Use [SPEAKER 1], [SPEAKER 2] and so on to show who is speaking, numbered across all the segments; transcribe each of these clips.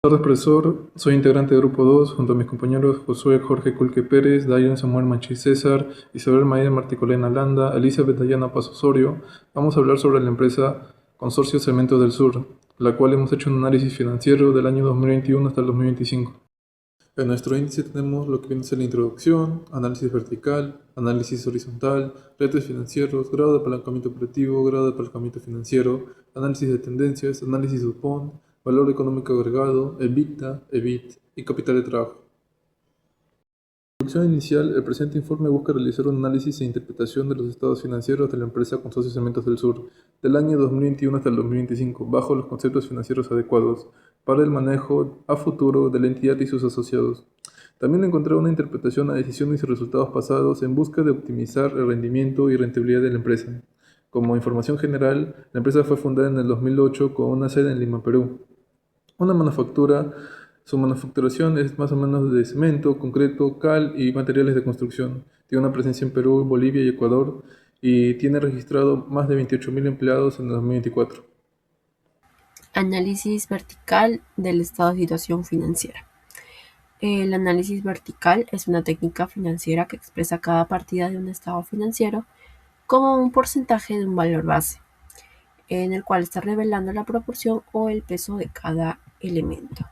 [SPEAKER 1] Buenas tardes, profesor. Soy integrante del Grupo 2, junto a mis compañeros Josué Jorge Culque Pérez, Dayan Samuel Machi César, Isabel María Marticolena Landa, Elizabeth Dayana Paz Osorio. Vamos a hablar sobre la empresa Consorcio Cemento del Sur, la cual hemos hecho un análisis financiero del año 2021 hasta el 2025. En nuestro índice tenemos lo que viene a ser la introducción, análisis vertical, análisis horizontal, retos financieros, grado de apalancamiento operativo, grado de apalancamiento financiero, análisis de tendencias, análisis de UPON, valor económico agregado, EBITDA, EBIT y capital de trabajo. En la introducción inicial, el presente informe busca realizar un análisis e interpretación de los estados financieros de la empresa Consorcio Cementos del Sur del año 2021 hasta el 2025, bajo los conceptos financieros adecuados para el manejo a futuro de la entidad y sus asociados. También encontrar una interpretación a decisiones y resultados pasados en busca de optimizar el rendimiento y rentabilidad de la empresa. Como información general, la empresa fue fundada en el 2008 con una sede en Lima, Perú. Una manufactura, su manufacturación es más o menos de cemento, concreto, cal y materiales de construcción. Tiene una presencia en Perú, Bolivia y Ecuador y tiene registrado más de 28.000 empleados en el 2024.
[SPEAKER 2] Análisis vertical del estado de situación financiera. El análisis vertical es una técnica financiera que expresa cada partida de un estado financiero como un porcentaje de un valor base, en el cual está revelando la proporción o el peso de cada elemento.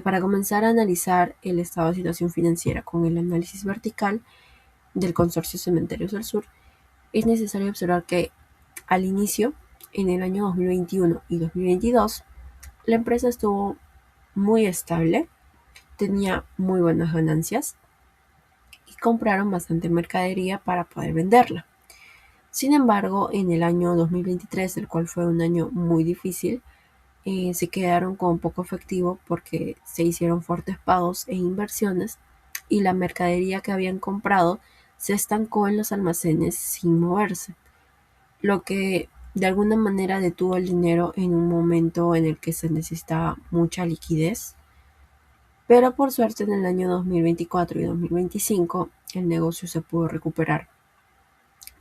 [SPEAKER 2] Para comenzar a analizar el estado de situación financiera con el análisis vertical del Consorcio Cementerios del Sur, es necesario observar que al inicio, en el año 2021 y 2022, la empresa estuvo muy estable, tenía muy buenas ganancias y compraron bastante mercadería para poder venderla. Sin embargo, en el año 2023, el cual fue un año muy difícil, se quedaron con poco efectivo porque se hicieron fuertes pagos e inversiones y la mercadería que habían comprado se estancó en los almacenes sin moverse, lo que de alguna manera detuvo el dinero en un momento en el que se necesitaba mucha liquidez. Pero por suerte en el año 2024 y 2025 el negocio se pudo recuperar.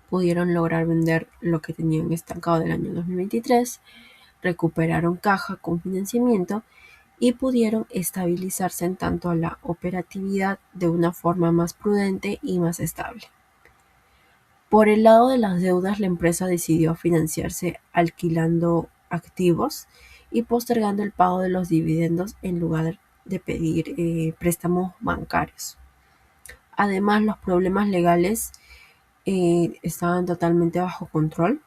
[SPEAKER 2] Pudieron lograr vender lo que tenían estancado del año 2023, recuperaron caja con financiamiento y pudieron estabilizarse en tanto a la operatividad de una forma más prudente y más estable. Por el lado de las deudas, la empresa decidió financiarse alquilando activos y postergando el pago de los dividendos en lugar de pedir préstamos bancarios. Además, los problemas legales estaban totalmente bajo control,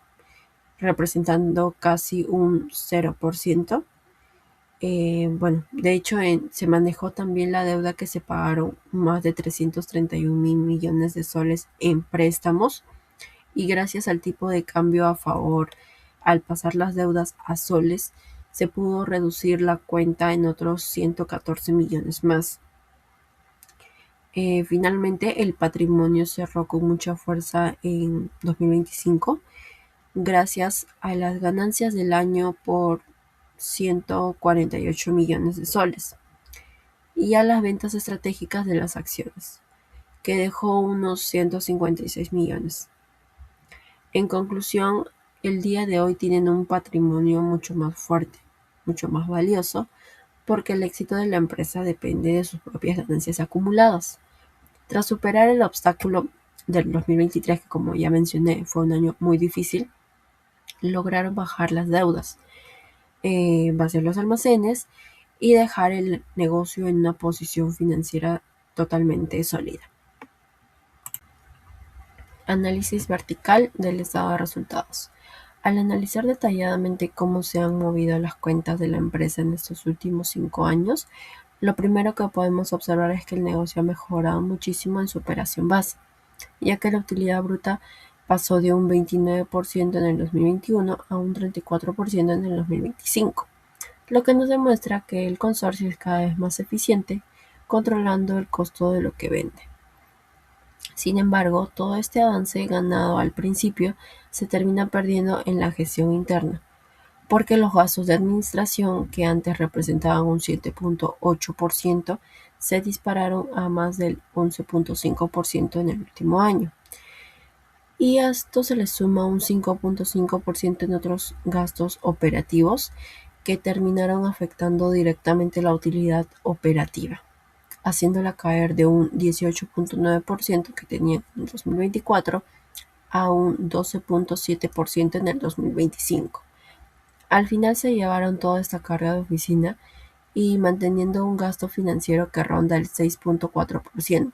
[SPEAKER 2] representando casi un 0%. Bueno, de hecho, se manejó también la deuda que se pagaron más de 331 mil millones de soles en préstamos y gracias al tipo de cambio a favor, al pasar las deudas a soles, se pudo reducir la cuenta en otros 114 millones más. Finalmente, el patrimonio cerró con mucha fuerza en 2025 gracias a las ganancias del año por 148 millones de soles y a las ventas estratégicas de las acciones, que dejó unos 156 millones. En conclusión, el día de hoy tienen un patrimonio mucho más fuerte, mucho más valioso, porque el éxito de la empresa depende de sus propias ganancias acumuladas. Tras superar el obstáculo del 2023, que como ya mencioné fue un año muy difícil, lograron bajar las deudas, vaciar los almacenes y dejar el negocio en una posición financiera totalmente sólida. Análisis vertical del estado de resultados. Al analizar detalladamente cómo se han movido las cuentas de la empresa en estos últimos 5 años, lo primero que podemos observar es que el negocio ha mejorado muchísimo en su operación base, ya que la utilidad bruta pasó de un 29% en el 2021 a un 34% en el 2025, lo que nos demuestra que el consorcio es cada vez más eficiente, controlando el costo de lo que vende. Sin embargo, todo este avance ganado al principio se termina perdiendo en la gestión interna, porque los gastos de administración, que antes representaban un 7.8%, se dispararon a más del 11.5% en el último año. Y a esto se le suma un 5.5% en otros gastos operativos que terminaron afectando directamente la utilidad operativa, haciéndola caer de un 18.9% que tenía en el 2024 a un 12.7% en el 2025. Al final se llevaron toda esta carga de oficina y manteniendo un gasto financiero que ronda el 6.4%.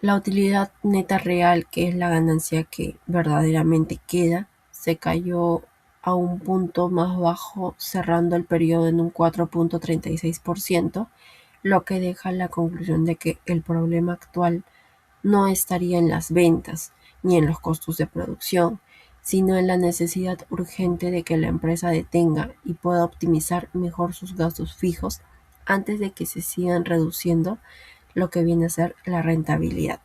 [SPEAKER 2] La utilidad neta real, que es la ganancia que verdaderamente queda, se cayó a un punto más bajo, cerrando el periodo en un 4.36%, lo que deja la conclusión de que el problema actual no estaría en las ventas ni en los costos de producción, sino en la necesidad urgente de que la empresa detenga y pueda optimizar mejor sus gastos fijos antes de que se sigan reduciendo lo que viene a ser la rentabilidad.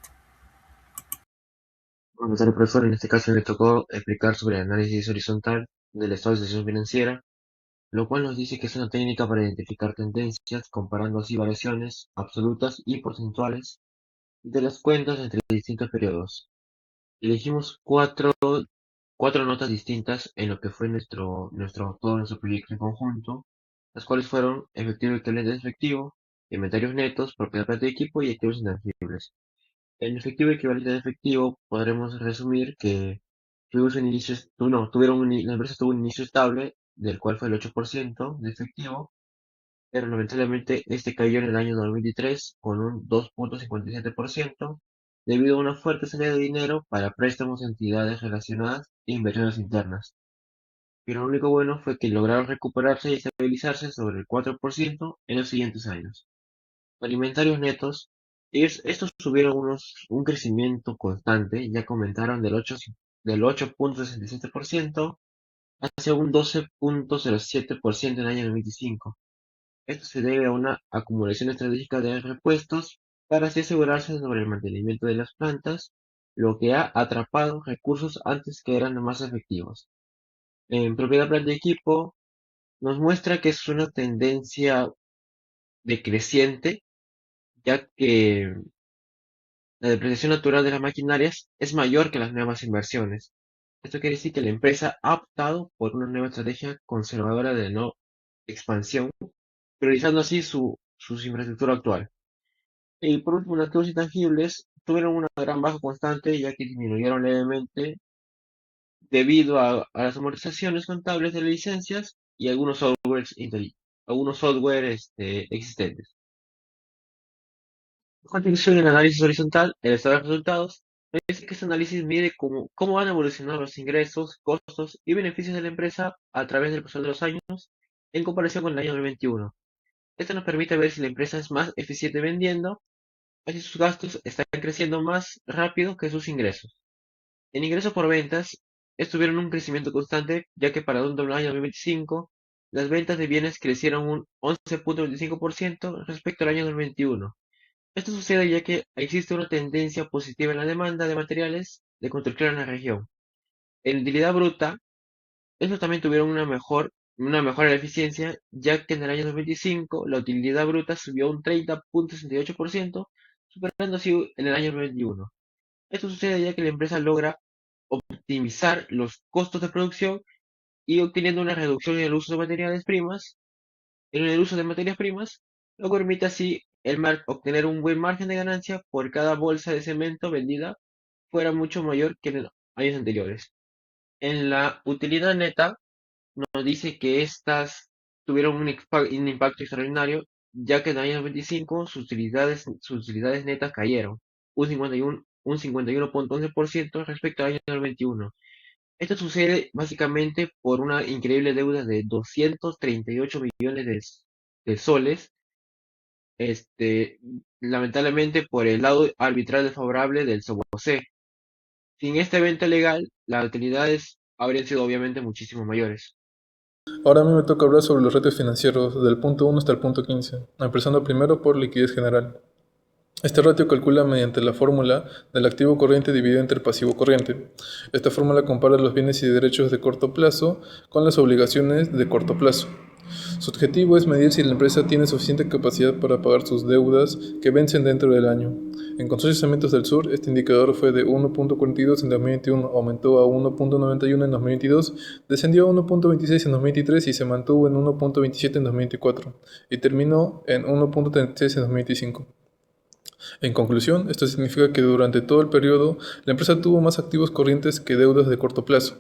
[SPEAKER 3] Bueno, tal profesor, en este caso le tocó explicar sobre el análisis horizontal del estado de situación financiera, lo cual nos dice que es una técnica para identificar tendencias, comparando así variaciones absolutas y porcentuales de las cuentas entre distintos periodos. Elegimos cuatro notas distintas en lo que fue todo nuestro proyecto en conjunto, las cuales fueron efectivo y equivalente de efectivo, inventarios netos, propiedad planta de equipo y activos intangibles. El efectivo equivalente de efectivo podremos resumir que la empresa tuvo un inicio estable, del cual fue el 8% de efectivo, pero lamentablemente este cayó en el año 2023 con un 2.57% debido a una fuerte salida de dinero para préstamos a entidades relacionadas e inversiones internas. Pero lo único bueno fue que lograron recuperarse y estabilizarse sobre el 4% en los siguientes años. Alimentarios netos, estos tuvieron un crecimiento constante, ya que aumentaron del 8.67% hacia un 12.07% en el año 2025. Esto se debe a una acumulación estratégica de repuestos para así asegurarse sobre el mantenimiento de las plantas, lo que ha atrapado recursos antes que eran más efectivos. En propiedad planta y equipo nos muestra que es una tendencia decreciente, ya que la depreciación natural de las maquinarias es mayor que las nuevas inversiones. Esto quiere decir que la empresa ha optado por una nueva estrategia conservadora de no expansión, priorizando así su infraestructura actual. Y por último, los activos intangibles tuvieron una gran baja constante ya que disminuyeron levemente debido a las amortizaciones contables de las licencias y algunos software existentes. A continuación, el análisis horizontal, el estado de resultados, es que este análisis mide cómo van a evolucionar los ingresos, costos y beneficios de la empresa a través del pasar de los años en comparación con el año 2021. Esto nos permite ver si la empresa es más eficiente vendiendo, así sus gastos están creciendo más rápido que sus ingresos. En ingresos por ventas, estuvieron un crecimiento constante, ya que para un año 2025, las ventas de bienes crecieron un 11.25% respecto al año 2021. Esto sucede ya que existe una tendencia positiva en la demanda de materiales de construcción en la región. En utilidad bruta, estos también tuvieron una mejora de la eficiencia, ya que en el año 2025 la utilidad bruta subió un 30.68%, superando así en el año 2021. Esto sucede ya que la empresa logra optimizar los costos de producción y obteniendo una reducción en el uso de materias primas, lo que permite así obtener un buen margen de ganancia por cada bolsa de cemento vendida fuera mucho mayor que en años anteriores. En la utilidad neta nos dice que estas tuvieron un impacto extraordinario, ya que en el año 2025 sus utilidades netas cayeron un 51.11% respecto al año 2021. Esto sucede básicamente por una increíble deuda de 238 millones de soles, este, lamentablemente por el lado arbitral desfavorable del Soboce. Sin este evento legal, las utilidades habrían sido obviamente muchísimo mayores.
[SPEAKER 1] Ahora a mí me toca hablar sobre los ratios financieros del punto 1 hasta el punto 15, empezando primero por liquidez general. Este ratio calcula mediante la fórmula del activo corriente dividido entre el pasivo corriente. Esta fórmula compara los bienes y derechos de corto plazo con las obligaciones de corto plazo. Su objetivo es medir si la empresa tiene suficiente capacidad para pagar sus deudas que vencen dentro del año. En Consorcio Cementos del Sur, este indicador fue de 1.42 en 2021, aumentó a 1.91 en 2022, descendió a 1.26 en 2023 y se mantuvo en 1.27 en 2024, y terminó en 1.36 en 2025. En conclusión, esto significa que durante todo el periodo la empresa tuvo más activos corrientes que deudas de corto plazo,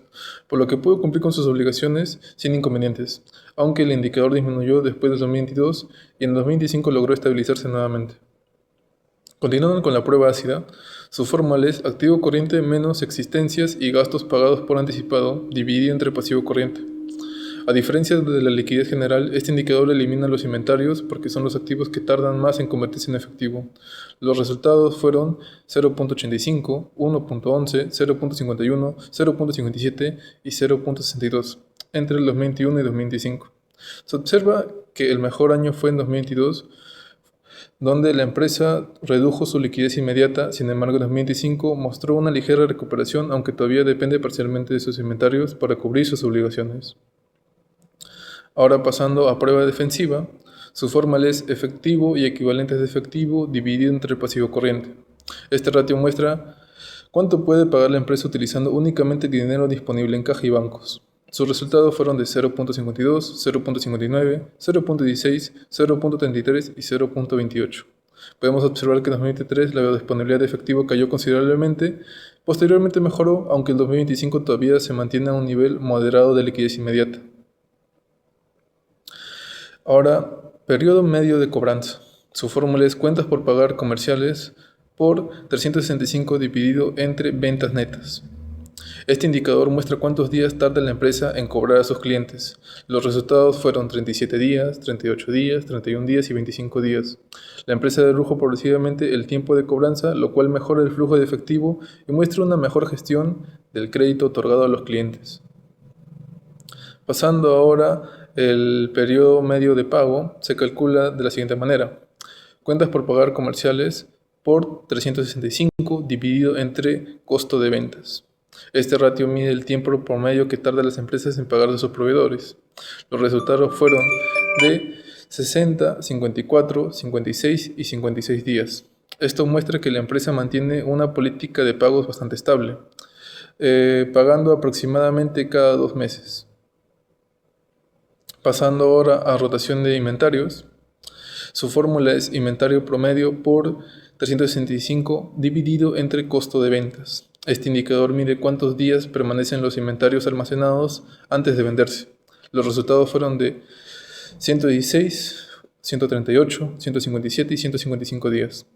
[SPEAKER 1] por lo que pudo cumplir con sus obligaciones sin inconvenientes, aunque el indicador disminuyó después del 2022 y en el 2025 logró estabilizarse nuevamente. Continuando con la prueba ácida, su fórmula es activo corriente menos existencias y gastos pagados por anticipado dividido entre pasivo corriente. A diferencia de la liquidez general, este indicador elimina los inventarios porque son los activos que tardan más en convertirse en efectivo. Los resultados fueron 0.85, 1.11, 0.51, 0.57 y 0.62 entre el 2021 y 2025. Se observa que el mejor año fue en 2022, donde la empresa redujo su liquidez inmediata. Sin embargo, en 2025 mostró una ligera recuperación, aunque todavía depende parcialmente de sus inventarios para cubrir sus obligaciones. Ahora pasando a prueba defensiva, su fórmula es efectivo y equivalentes de efectivo dividido entre el pasivo corriente. Este ratio muestra cuánto puede pagar la empresa utilizando únicamente dinero disponible en caja y bancos. Sus resultados fueron de 0.52, 0.59, 0.16, 0.33 y 0.28. Podemos observar que en 2023 la disponibilidad de efectivo cayó considerablemente, posteriormente mejoró, aunque en 2025 todavía se mantiene a un nivel moderado de liquidez inmediata. Ahora, periodo medio de cobranza. Su fórmula es cuentas por pagar comerciales por 365 dividido entre ventas netas. Este indicador muestra cuántos días tarda la empresa en cobrar a sus clientes. Los resultados fueron 37 días, 38 días, 31 días y 25 días. La empresa redujo progresivamente el tiempo de cobranza, lo cual mejora el flujo de efectivo y muestra una mejor gestión del crédito otorgado a los clientes. Pasando ahora el periodo medio de pago, se calcula de la siguiente manera. Cuentas por pagar comerciales por 365 dividido entre costo de ventas. Este ratio mide el tiempo promedio que tardan las empresas en pagar a sus proveedores. Los resultados fueron de 60, 54, 56 y 56 días. Esto muestra que la empresa mantiene una política de pagos bastante estable, pagando aproximadamente cada 2 meses. Pasando ahora a rotación de inventarios, su fórmula es inventario promedio por 365 dividido entre costo de ventas. Este indicador mide cuántos días permanecen los inventarios almacenados antes de venderse. Los resultados fueron de 116, 138, 157 y 155 días.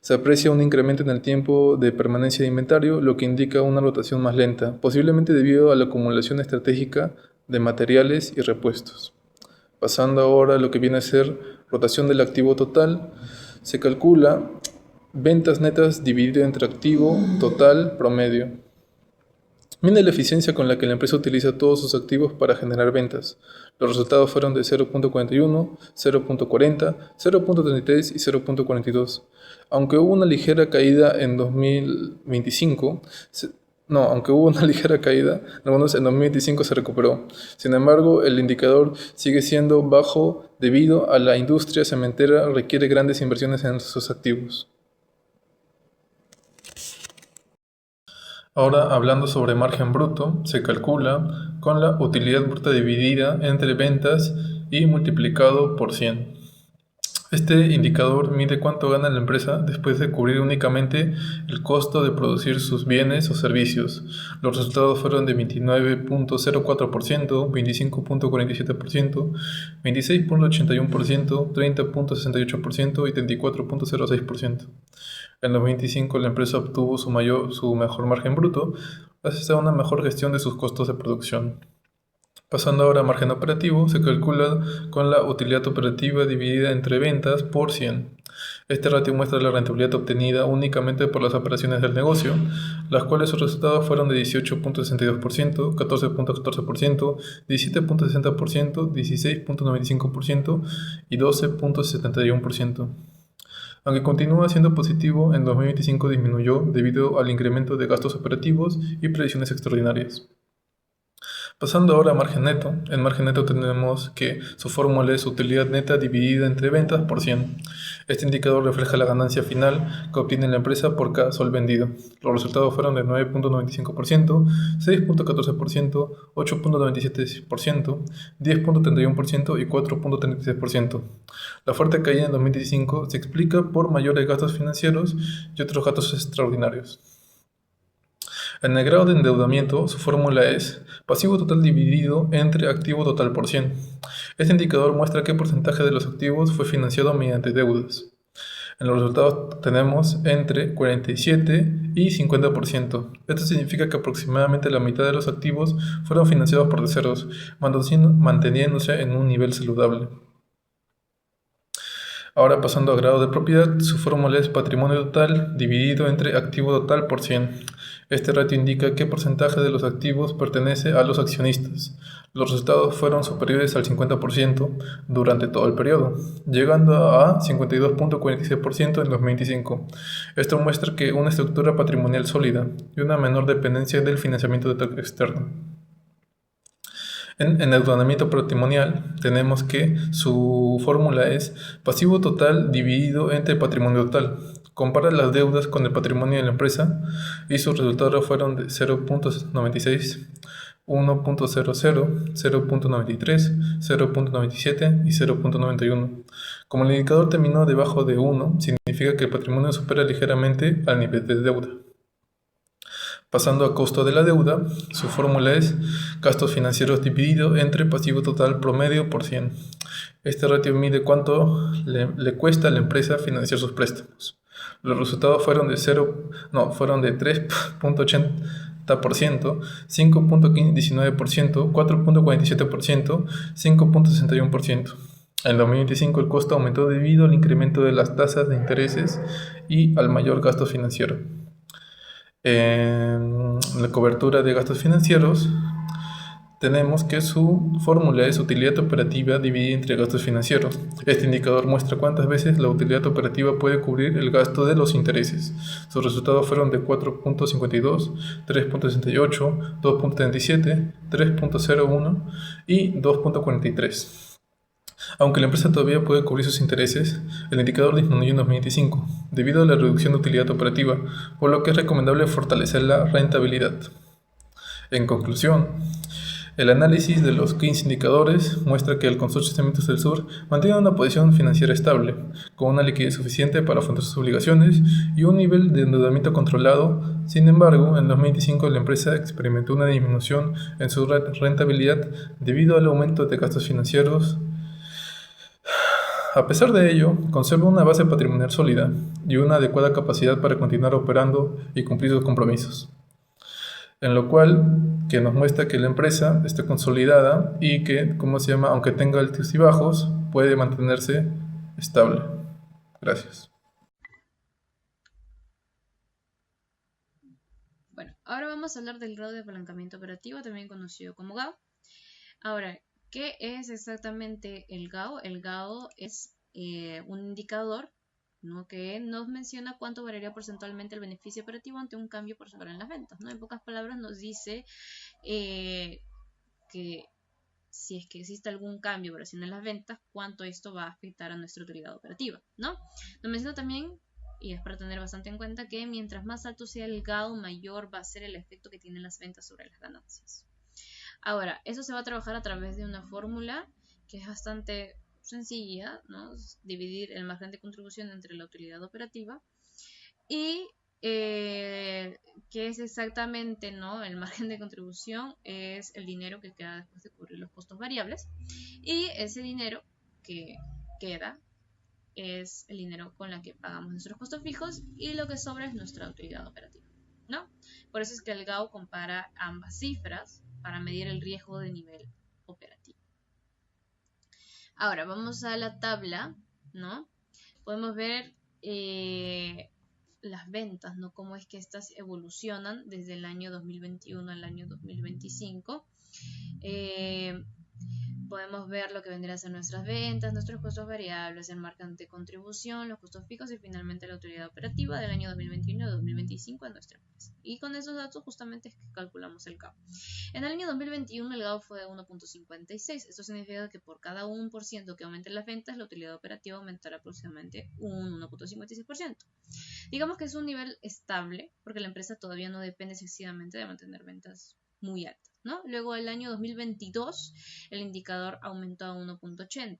[SPEAKER 1] Se aprecia un incremento en el tiempo de permanencia de inventario, lo que indica una rotación más lenta, posiblemente debido a la acumulación estratégica de materiales y repuestos. Pasando ahora a lo que viene a ser rotación del activo total, se calcula ventas netas dividido entre activo total promedio. Mide la eficiencia con la que la empresa utiliza todos sus activos para generar ventas. Los resultados fueron de 0.41, 0.40, 0.33 y 0.42. Aunque hubo una ligera caída en 2025, en 2025 se recuperó. Sin embargo, el indicador sigue siendo bajo debido a la industria cementera requiere grandes inversiones en sus activos. Ahora, hablando sobre margen bruto, se calcula con la utilidad bruta dividida entre ventas y multiplicado por 100. Este indicador mide cuánto gana la empresa después de cubrir únicamente el costo de producir sus bienes o servicios. Los resultados fueron de 29.04%, 25.47%, 26.81%, 30.68% y 34.06%. En 2025 la empresa obtuvo su mejor margen bruto gracias a una mejor gestión de sus costos de producción. Pasando ahora a margen operativo, se calcula con la utilidad operativa dividida entre ventas por 100. Este ratio muestra la rentabilidad obtenida únicamente por las operaciones del negocio, las cuales sus resultados fueron de 18.62%, 14.14%, 17.60%, 16.95% y 12.71%. Aunque continúa siendo positivo, en 2025 disminuyó debido al incremento de gastos operativos y previsiones extraordinarias. Pasando ahora a margen neto. En margen neto tenemos que su fórmula es utilidad neta dividida entre ventas por 100. Este indicador refleja la ganancia final que obtiene la empresa por cada sol vendido. Los resultados fueron de 9.95%, 6.14%, 8.97%, 10.31% y 4.36%. La fuerte caída en 2015 se explica por mayores gastos financieros y otros gastos extraordinarios. En el grado de endeudamiento, su fórmula es pasivo total dividido entre activo total por 100. Este indicador muestra qué porcentaje de los activos fue financiado mediante deudas. En los resultados tenemos entre 47 y 50%. Esto significa que aproximadamente la mitad de los activos fueron financiados por terceros, manteniéndose en un nivel saludable. Ahora pasando a grado de propiedad, su fórmula es patrimonio total dividido entre activo total por 100. Este ratio indica qué porcentaje de los activos pertenece a los accionistas. Los resultados fueron superiores al 50% durante todo el periodo, llegando a 52.46% en 2025. Esto muestra que una estructura patrimonial sólida y una menor dependencia del financiamiento externo. En endeudamiento patrimonial tenemos que su fórmula es pasivo total dividido entre patrimonio total. Compara las deudas con el patrimonio de la empresa y sus resultados fueron de 0.96, 1.00, 0.93, 0.97 y 0.91. Como el indicador terminó debajo de 1, significa que el patrimonio supera ligeramente al nivel de deuda. Pasando a costo de la deuda, su fórmula es gastos financieros dividido entre pasivo total promedio por 100. Este ratio mide cuánto le cuesta a la empresa financiar sus préstamos. Los resultados fueron de 3.80%, 5.19%, 4.47%, 5.61%. En 2025 el costo aumentó debido al incremento de las tasas de intereses y al mayor gasto financiero. En la cobertura de gastos financieros tenemos que su fórmula es utilidad operativa dividida entre gastos financieros. Este indicador muestra cuántas veces la utilidad operativa puede cubrir el gasto de los intereses. Sus resultados fueron de 4.52, 3.68, 2.37, 3.01 y 2.43. Aunque la empresa todavía puede cubrir sus intereses, el indicador disminuyó en 2025 debido a la reducción de utilidad operativa, por lo que es recomendable fortalecer la rentabilidad. En conclusión, el análisis de los 15 indicadores muestra que el Consorcio Cementos del Sur mantiene una posición financiera estable, con una liquidez suficiente para afrontar sus obligaciones y un nivel de endeudamiento controlado. Sin embargo, en 2025 la empresa experimentó una disminución en su rentabilidad debido al aumento de gastos financieros. A pesar de ello, conserva una base patrimonial sólida y una adecuada capacidad para continuar operando y cumplir sus compromisos, en lo cual que nos muestra que la empresa está consolidada y que, aunque tenga altos y bajos, puede mantenerse estable. Gracias.
[SPEAKER 4] Bueno, ahora vamos a hablar del grado de apalancamiento operativo, también conocido como GAO. Ahora, ¿qué es exactamente el GAO? El GAO es un indicador, ¿no?, que nos menciona cuánto variaría porcentualmente el beneficio operativo ante un cambio porcentual en las ventas, ¿no? En pocas palabras nos dice que si es que existe algún cambio operacional en las ventas, cuánto esto va a afectar a nuestra utilidad operativa, ¿no? Nos menciona también, y es para tener bastante en cuenta, que mientras más alto sea el GAO, mayor va a ser el efecto que tienen las ventas sobre las ganancias. Ahora, eso se va a trabajar a través de una fórmula que es bastante sencilla, ¿no? Dividir el margen de contribución entre la utilidad operativa y que es exactamente, ¿no? El margen de contribución es el dinero que queda después de cubrir los costos variables y ese dinero que queda es el dinero con la que pagamos nuestros costos fijos y lo que sobra es nuestra utilidad operativa, ¿no? Por eso es que el GAO compara ambas cifras para medir el riesgo de nivel operativo. Ahora vamos a la tabla, ¿no? Podemos ver las ventas, ¿no? Cómo es que estas evolucionan desde el año 2021 al año 2025. Podemos ver lo que vendrían a ser nuestras ventas, nuestros costos variables, el margen de contribución, los costos fijos y finalmente la utilidad operativa del año 2021 y 2025 en nuestra empresa. Y con esos datos justamente es que calculamos el GAO. En el año 2021 el GAO fue de 1.56. Esto significa que por cada 1% que aumente las ventas, la utilidad operativa aumentará aproximadamente un 1.56%. Digamos que es un nivel estable porque la empresa todavía no depende excesivamente de mantener ventas muy altas, ¿no? Luego el año 2022 el indicador aumentó a 1.80.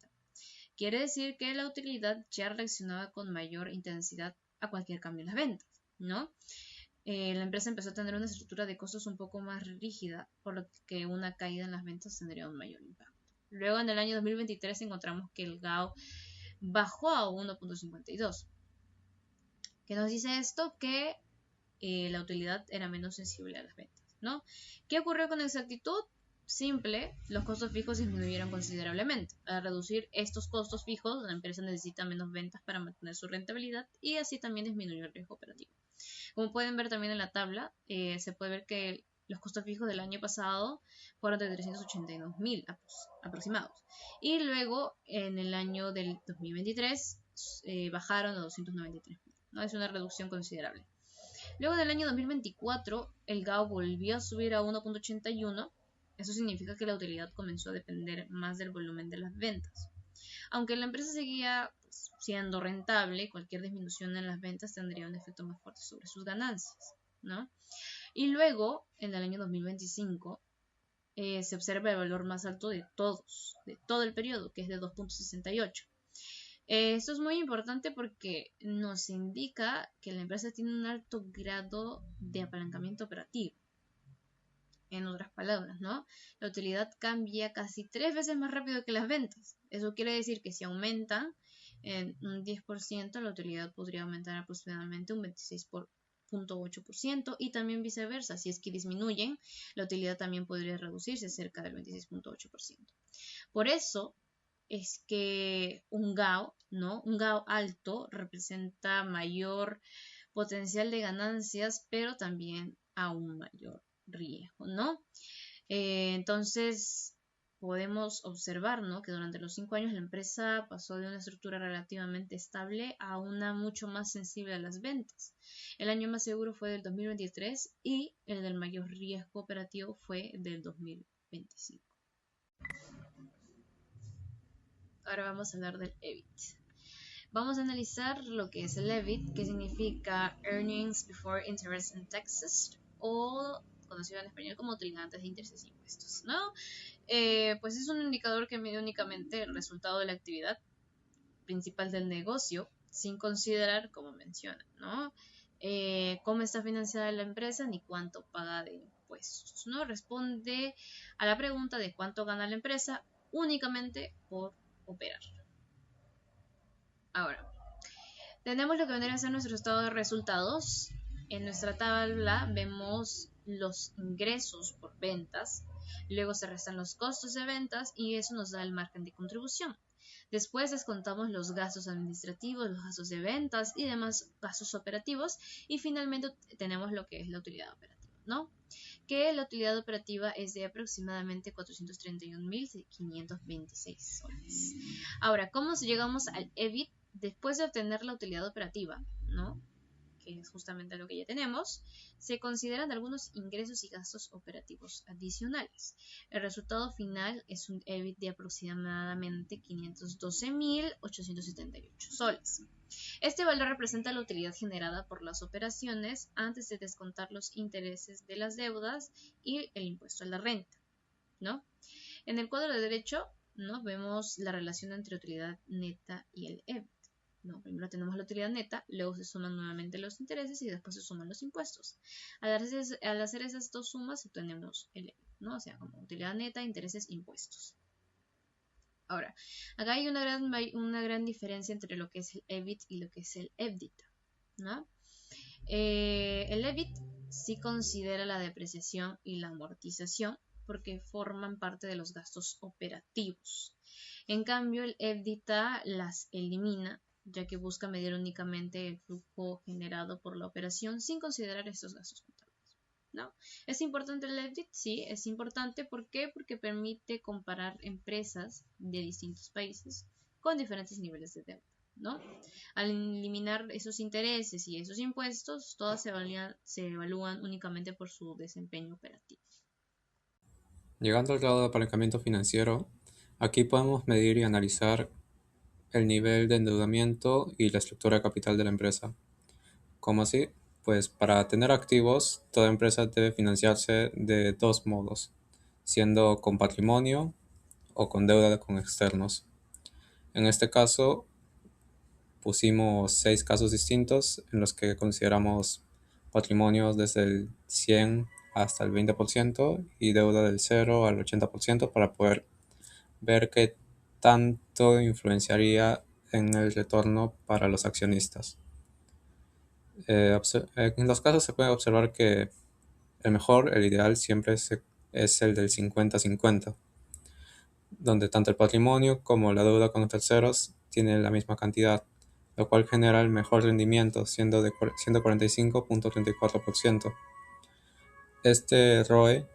[SPEAKER 4] Quiere decir que la utilidad ya reaccionaba con mayor intensidad a cualquier cambio en las ventas, ¿no? La empresa empezó a tener una estructura de costos un poco más rígida, por lo que una caída en las ventas tendría un mayor impacto. Luego en el año 2023 encontramos que el GAO bajó a 1.52. ¿Qué nos dice esto? Que la utilidad era menos sensible a las ventas, ¿no? ¿Qué ocurrió con exactitud? Simple, los costos fijos disminuyeron considerablemente. Al reducir estos costos fijos, la empresa necesita menos ventas para mantener su rentabilidad y así también disminuyó el riesgo operativo. Como pueden ver también en la tabla, se puede ver que los costos fijos del año pasado fueron de 382.000 aproximados. Y luego en el año del 2023 bajaron a 293.000, ¿no? Es una reducción considerable. Luego del año 2024, el GAO volvió a subir a 1.81. Eso significa que la utilidad comenzó a depender más del volumen de las ventas. Aunque la empresa seguía siendo rentable, cualquier disminución en las ventas tendría un efecto más fuerte sobre sus ganancias, ¿no? Y luego, en el año 2025, se observa el valor más alto de todo el periodo, que es de 2.68. Esto es muy importante porque nos indica que la empresa tiene un alto grado de apalancamiento operativo. En otras palabras, ¿no? La utilidad cambia casi 3 veces más rápido que las ventas. Eso quiere decir que si aumentan en un 10%, la utilidad podría aumentar aproximadamente un 26.8% y también viceversa. Si es que disminuyen, la utilidad también podría reducirse cerca del 26.8%. Por eso es que un GAO, ¿no? Un GAO alto representa mayor potencial de ganancias, pero también aún mayor riesgo, ¿no? Entonces podemos observar, ¿no? Que durante los 5 años la empresa pasó de una estructura relativamente estable a una mucho más sensible a las ventas. El año más seguro fue del 2023 y el del mayor riesgo operativo fue del 2025. Ahora vamos a hablar del EBIT. Vamos a analizar lo que es el EBIT, que significa Earnings Before Interest and Taxes, o conocido en español como utilidad antes de intereses e impuestos, ¿no? Pues es un indicador que mide únicamente el resultado de la actividad principal del negocio, sin considerar, como menciona, ¿no? Cómo está financiada la empresa ni cuánto paga de impuestos, ¿no? Responde a la pregunta de cuánto gana la empresa únicamente por operar. Ahora, tenemos lo que vendría a ser nuestro estado de resultados. En nuestra tabla vemos los ingresos por ventas, luego se restan los costos de ventas y eso nos da el margen de contribución. Después descontamos los gastos administrativos, los gastos de ventas y demás gastos operativos y finalmente tenemos lo que es la utilidad operativa, ¿no? Que la utilidad operativa es de aproximadamente 431.526 soles. Ahora, ¿cómo llegamos al EBIT después de obtener la utilidad operativa, ¿no? Que es justamente lo que ya tenemos? Se consideran algunos ingresos y gastos operativos adicionales. El resultado final es un EBIT de aproximadamente 512.878 soles. Este valor representa la utilidad generada por las operaciones antes de descontar los intereses de las deudas y el impuesto a la renta, ¿no? En el cuadro de derecho, ¿no? Vemos la relación entre utilidad neta y el EBIT, ¿no? Primero tenemos la utilidad neta, luego se suman nuevamente los intereses y después se suman los impuestos. Al hacer esas dos sumas obtenemos el EBIT, ¿no? O sea, como utilidad neta, intereses, impuestos. Ahora, acá hay una gran diferencia entre lo que es el EBIT y lo que es el EBITDA, ¿no? El EBIT sí considera la depreciación y la amortización porque forman parte de los gastos operativos. En cambio, el EBITDA las elimina, ya que busca medir únicamente el flujo generado por la operación sin considerar estos gastos contables. ¿no? ¿Es importante el audit? Sí, es importante. ¿Por qué? Porque permite comparar empresas de distintos países con diferentes niveles de deuda, ¿no? Al eliminar esos intereses y esos impuestos, todas se evalúan únicamente por su desempeño operativo.
[SPEAKER 5] Llegando al grado de apalancamiento financiero, aquí podemos medir y analizar el nivel de endeudamiento y la estructura de capital de la empresa. ¿Cómo así? Pues para tener activos, toda empresa debe financiarse de dos modos, siendo con patrimonio o con deuda con externos. En este caso, pusimos 6 casos distintos en los que consideramos patrimonios desde el 100 hasta el 20% y deuda del 0 al 80% para poder ver qué tanto influenciaría en el retorno para los accionistas. En los casos se puede observar que el ideal siempre es el del 50-50, donde tanto el patrimonio como la deuda con terceros tienen la misma cantidad, lo cual genera el mejor rendimiento, siendo 45.34%. Este ROE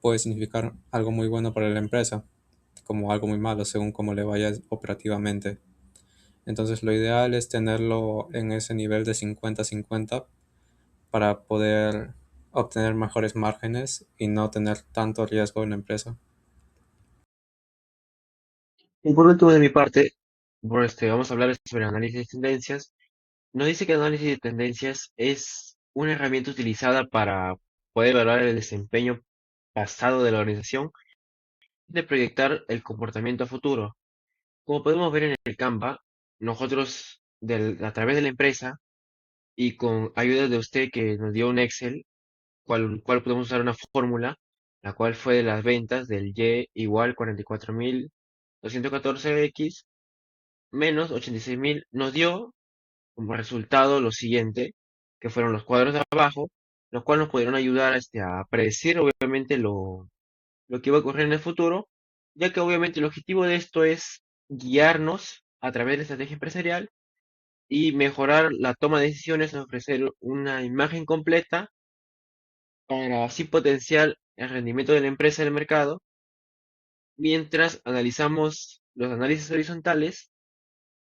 [SPEAKER 5] puede significar algo muy bueno para la empresa, como algo muy malo según cómo le vaya operativamente. Entonces lo ideal es tenerlo en ese nivel de 50-50 para poder obtener mejores márgenes y no tener tanto riesgo en la empresa.
[SPEAKER 3] Y por último, de mi parte, vamos a hablar sobre análisis de tendencias. Nos dice que el análisis de tendencias es una herramienta utilizada para poder evaluar el desempeño pasado de la organización y de proyectar el comportamiento a futuro. Como podemos ver en el Canva, nosotros a través de la empresa y con ayuda de usted que nos dio un Excel, cual podemos usar una fórmula, la cual fue de las ventas del Y igual 44.214X menos 86.000, nos dio como resultado lo siguiente, que fueron los cuadros de abajo, los cuales nos pudieron ayudar a predecir obviamente lo que iba a ocurrir en el futuro, ya que obviamente el objetivo de esto es guiarnos a través de la estrategia empresarial y mejorar la toma de decisiones, ofrecer una imagen completa para así potenciar el rendimiento de la empresa en el mercado, mientras analizamos los análisis horizontales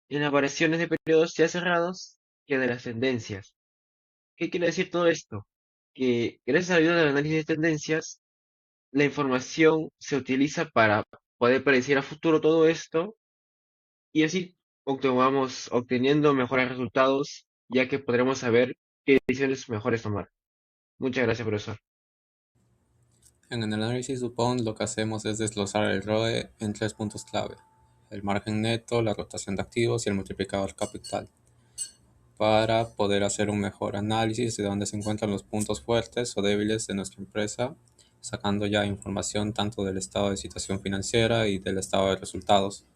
[SPEAKER 3] en las variaciones de periodos ya cerrados que de las tendencias. ¿Qué quiere decir todo esto? Que gracias a la ayuda del análisis de tendencias, la información se utiliza para poder predecir a futuro todo esto y así vamos obteniendo mejores resultados, ya que podremos saber qué decisiones mejores tomar. Muchas gracias, profesor.
[SPEAKER 5] En el análisis DuPont lo que hacemos es desglosar el ROE en 3 puntos clave: el margen neto, la rotación de activos y el multiplicador capital, para poder hacer un mejor análisis de dónde se encuentran los puntos fuertes o débiles de nuestra empresa, sacando ya información tanto del estado de situación financiera y del estado de resultados.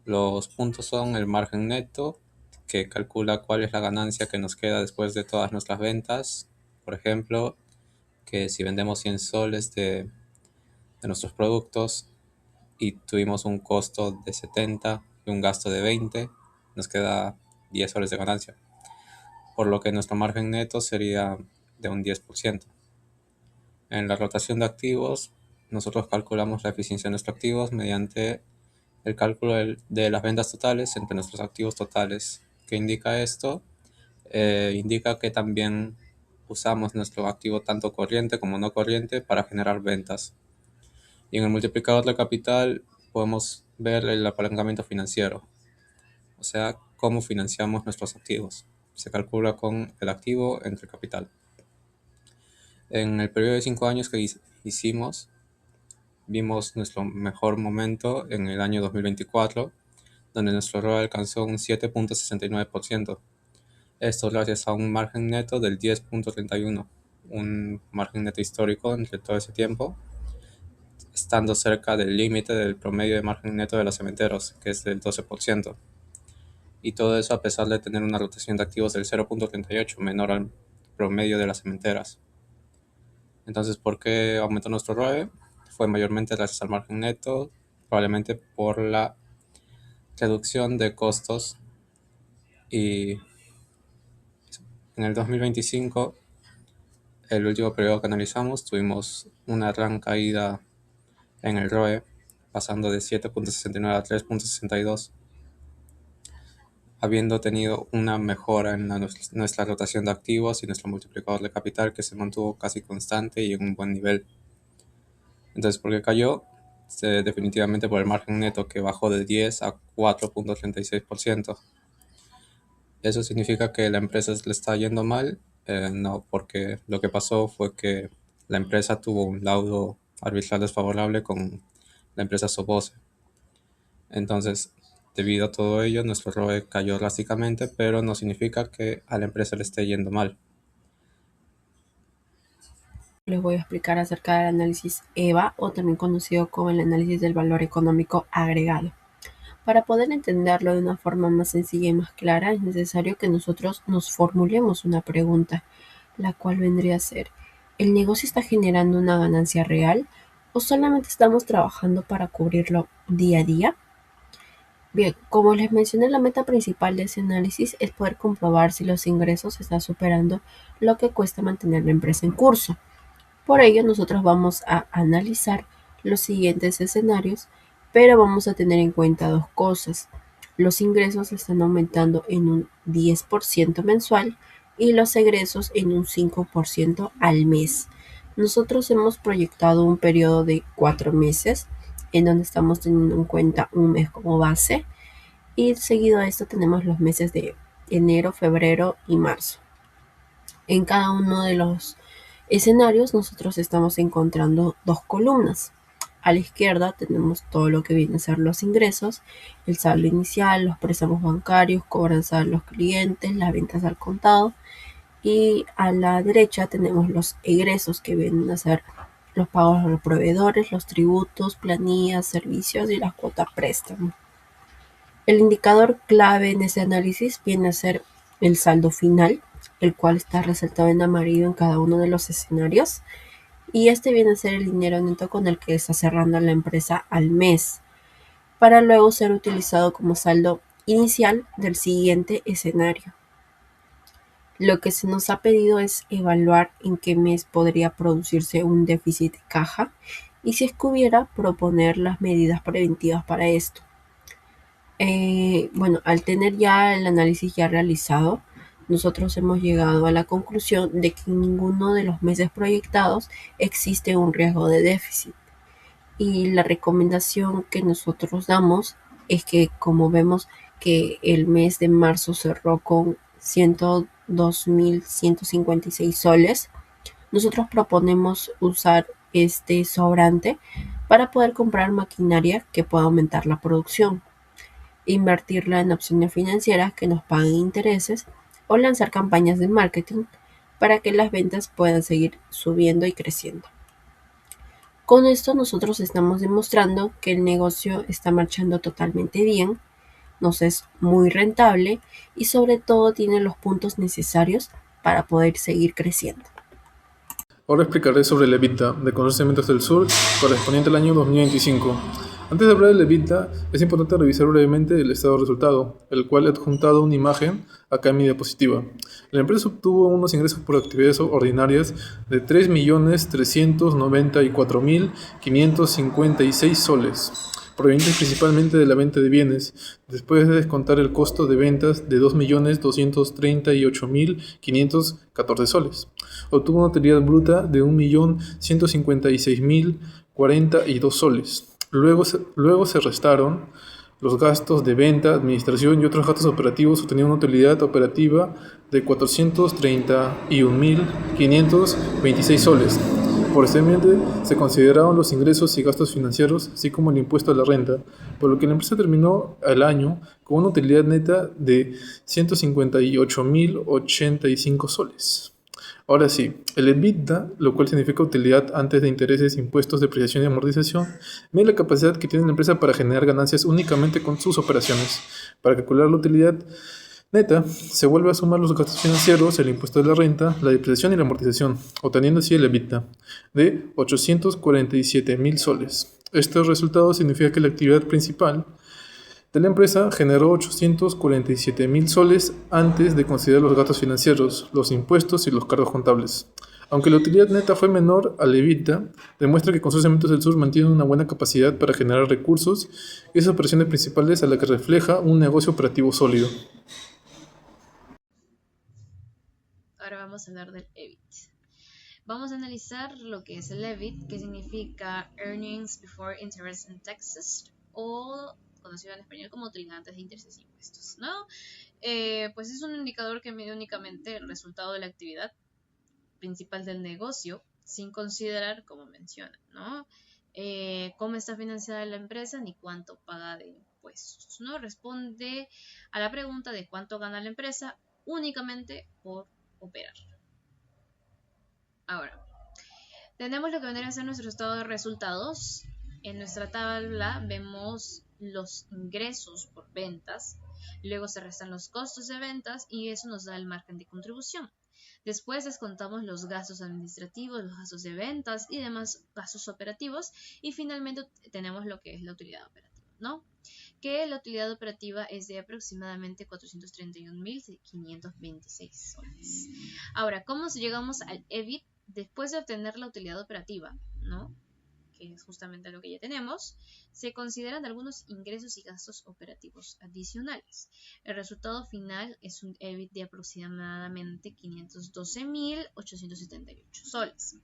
[SPEAKER 5] Los puntos son el margen neto, que calcula cuál es la ganancia que nos queda después de todas nuestras ventas. Por ejemplo, que si vendemos 100 soles de nuestros productos y tuvimos un costo de 70 y un gasto de 20, nos queda 10 soles de ganancia, por lo que nuestro margen neto sería de un 10%. En la rotación de activos, nosotros calculamos la eficiencia de nuestros activos mediante el cálculo de las ventas totales entre nuestros activos totales. ¿Qué indica esto? Indica que también usamos nuestro activo tanto corriente como no corriente para generar ventas. Y en el multiplicador de capital podemos ver el apalancamiento financiero, o sea, cómo financiamos nuestros activos. Se calcula con el activo entre el capital. En el periodo de 5 años que hicimos, vimos nuestro mejor momento en el año 2024, donde nuestro ROE alcanzó un 7.69%. Esto gracias a un margen neto del 10.31, un margen neto histórico entre todo ese tiempo, estando cerca del límite del promedio de margen neto de los cementeros, que es del 12%. Y todo eso a pesar de tener una rotación de activos del 0.38, menor al promedio de las cementeras. Entonces, ¿por qué aumentó nuestro ROE? Fue mayormente gracias al margen neto, probablemente por la reducción de costos, y en el 2025 el último periodo que analizamos tuvimos una gran caída en el ROE, pasando de 7.69 a 3.62, habiendo tenido una mejora en nuestra rotación de activos y nuestro multiplicador de capital, que se mantuvo casi constante y en un buen nivel. Entonces, ¿por qué cayó? Definitivamente por el margen neto, que bajó de 10 a 4.36%. ¿Eso significa que la empresa le está yendo mal? No, porque lo que pasó fue que la empresa tuvo un laudo arbitral desfavorable con la empresa Sobose. Entonces, debido a todo ello, nuestro ROE cayó drásticamente, pero no significa que a la empresa le esté yendo mal.
[SPEAKER 2] Les voy a explicar acerca del análisis EVA, o también conocido como el análisis del valor económico agregado. Para poder entenderlo de una forma más sencilla y más clara, es necesario que nosotros nos formulemos una pregunta, la cual vendría a ser: ¿el negocio está generando una ganancia real o solamente estamos trabajando para cubrirlo día a día? Bien, como les mencioné, la meta principal de ese análisis es poder comprobar si los ingresos están superando lo que cuesta mantener la empresa en curso. Por ello, nosotros vamos a analizar los siguientes escenarios, pero vamos a tener en cuenta dos cosas. Los ingresos están aumentando en un 10% mensual y los egresos en un 5% al mes. Nosotros hemos proyectado un periodo de 4 meses, en donde estamos teniendo en cuenta un mes como base, y seguido a esto tenemos los meses de enero, febrero y marzo. En cada uno de los escenarios nosotros estamos encontrando dos columnas. A la izquierda tenemos todo lo que viene a ser los ingresos, el saldo inicial, los préstamos bancarios, cobranza de los clientes, las ventas al contado, y a la derecha tenemos los egresos, que vienen a ser los pagos a los proveedores, los tributos, planillas, servicios y las cuotas préstamo. El indicador clave en ese análisis viene a ser el saldo final, el cual está resaltado en amarillo en cada uno de los escenarios, y este viene a ser el dinero neto con el que está cerrando la empresa al mes, para luego ser utilizado como saldo inicial del siguiente escenario. Lo que se nos ha pedido es evaluar en qué mes podría producirse un déficit de caja, y si es que hubiera, proponer las medidas preventivas para esto. Al tener ya el análisis ya realizado, nosotros hemos llegado a la conclusión de que en ninguno de los meses proyectados existe un riesgo de déficit. Y la recomendación que nosotros damos es que, como vemos que el mes de marzo cerró con 102.156 soles, nosotros proponemos usar este sobrante para poder comprar maquinaria que pueda aumentar la producción, invertirla en opciones financieras que nos paguen intereses, o lanzar campañas de marketing para que las ventas puedan seguir subiendo y creciendo. Con esto nosotros estamos demostrando que el negocio está marchando totalmente bien, nos es muy rentable y sobre todo tiene los puntos necesarios para poder seguir creciendo.
[SPEAKER 1] Ahora explicaré sobre el EBITDA de Conocimientos del Sur correspondiente al año 2025. Antes de hablar del EBITDA, es importante revisar brevemente el estado de resultado, el cual he adjuntado una imagen acá en mi diapositiva. La empresa obtuvo unos ingresos por actividades ordinarias de 3.394.556 soles, provenientes principalmente de la venta de bienes, después de descontar el costo de ventas de 2.238.514 soles. Obtuvo una utilidad bruta de 1.156.042 soles. Luego se restaron los gastos de venta, administración y otros gastos operativos, obteniendo una utilidad operativa de 431.526 soles. Posteriormente se consideraron los ingresos y gastos financieros, así como el impuesto a la renta, por lo que la empresa terminó el año con una utilidad neta de 158.085 soles. Ahora sí, el EBITDA, lo cual significa utilidad antes de intereses, impuestos, depreciación y amortización, mide la capacidad que tiene la empresa para generar ganancias únicamente con sus operaciones. Para calcular la utilidad neta, se vuelve a sumar los gastos financieros, el impuesto de la renta, la depreciación y la amortización, obteniendo así el EBITDA de 847.000 soles. Este resultado significa que la actividad principal de la empresa generó 847.000 soles antes de considerar los gastos financieros, los impuestos y los cargos contables. Aunque la utilidad neta fue menor al EBITDA, demuestra que con Cementos del Sur mantiene una buena capacidad para generar recursos y esas operaciones principales a las que refleja un negocio operativo sólido.
[SPEAKER 4] Ahora vamos a hablar del EBIT. Vamos a analizar lo que es el EBIT, que significa Earnings Before Interest and Taxes, o conocido en español como utilidad antes de intereses e impuestos, ¿no? Pues es un indicador que mide únicamente el resultado de la actividad principal del negocio, sin considerar, como menciona, ¿no? Cómo está financiada la empresa ni cuánto paga de impuestos, ¿no? Responde a la pregunta de cuánto gana la empresa únicamente por operar. Ahora, tenemos lo que vendría a ser nuestro estado de resultados. En nuestra tabla vemos los ingresos por ventas, luego se restan los costos de ventas y eso nos da el margen de contribución. Después descontamos los gastos administrativos, los gastos de ventas y demás gastos operativos y finalmente tenemos lo que es la utilidad operativa, ¿no? Que la utilidad operativa es de aproximadamente 431.526 soles. Ahora, ¿cómo llegamos al EBIT después de obtener la utilidad operativa, ¿no? Que es justamente lo que ya tenemos? Se consideran algunos ingresos y gastos operativos adicionales. El resultado final es un EBIT de aproximadamente 512.878 soles.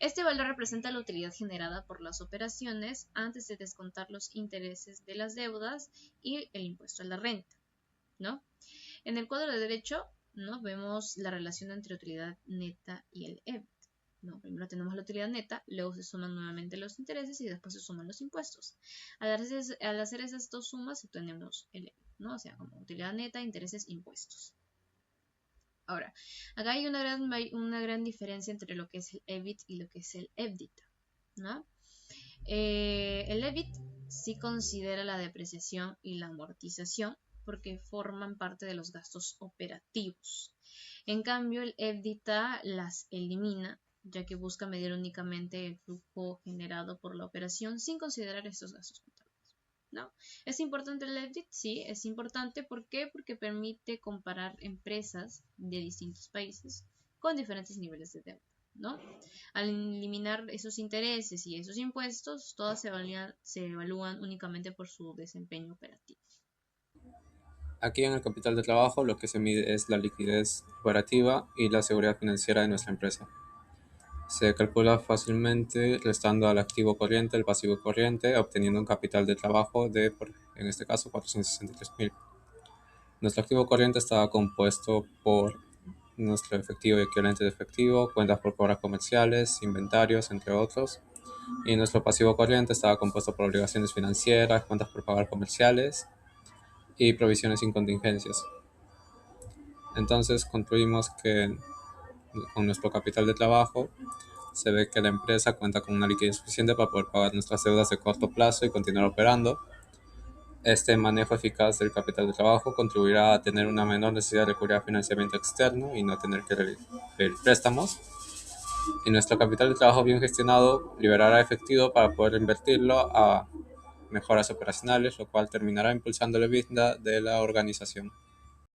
[SPEAKER 4] Este valor representa la utilidad generada por las operaciones antes de descontar los intereses de las deudas y el impuesto a la renta, ¿no? En el cuadro de derecho, ¿no?, vemos la relación entre utilidad neta y el EBIT. No, primero tenemos la utilidad neta, luego se suman nuevamente los intereses y después se suman los impuestos. Al hacer esas dos sumas obtenemos el EBIT, ¿no? O sea, como utilidad neta, intereses, impuestos. Ahora, acá hay una gran diferencia entre lo que es el EBIT y lo que es el EBITDA, ¿no? El EBIT sí considera la depreciación y la amortización porque forman parte de los gastos operativos. En cambio, el EBITDA las elimina, ya que busca medir únicamente el flujo generado por la operación sin considerar estos gastos contables, ¿no? ¿Es importante el EBIT? Sí, es importante. ¿Por qué? Porque permite comparar empresas de distintos países con diferentes niveles de deuda, ¿no? Al eliminar esos intereses y esos impuestos, todas se evalúan únicamente por su desempeño operativo.
[SPEAKER 5] Aquí en el capital de trabajo lo que se mide es la liquidez operativa y la seguridad financiera de nuestra empresa. Se calcula fácilmente restando al activo corriente el pasivo corriente, obteniendo un capital de trabajo de, en este caso, 463.000. Nuestro activo corriente estaba compuesto por nuestro efectivo y equivalente de efectivo, cuentas por cobrar comerciales, inventarios, entre otros. Y nuestro pasivo corriente estaba compuesto por obligaciones financieras, cuentas por pagar comerciales y provisiones sin contingencias. Entonces concluimos que con nuestro capital de trabajo se ve que la empresa cuenta con una liquidez suficiente para poder pagar nuestras deudas de corto plazo y continuar operando. Este manejo eficaz del capital de trabajo contribuirá a tener una menor necesidad de recurrir a financiamiento externo y no tener que pedir préstamos. Y nuestro capital de trabajo bien gestionado liberará efectivo para poder invertirlo a mejoras operacionales, lo cual terminará impulsando la vida de la organización.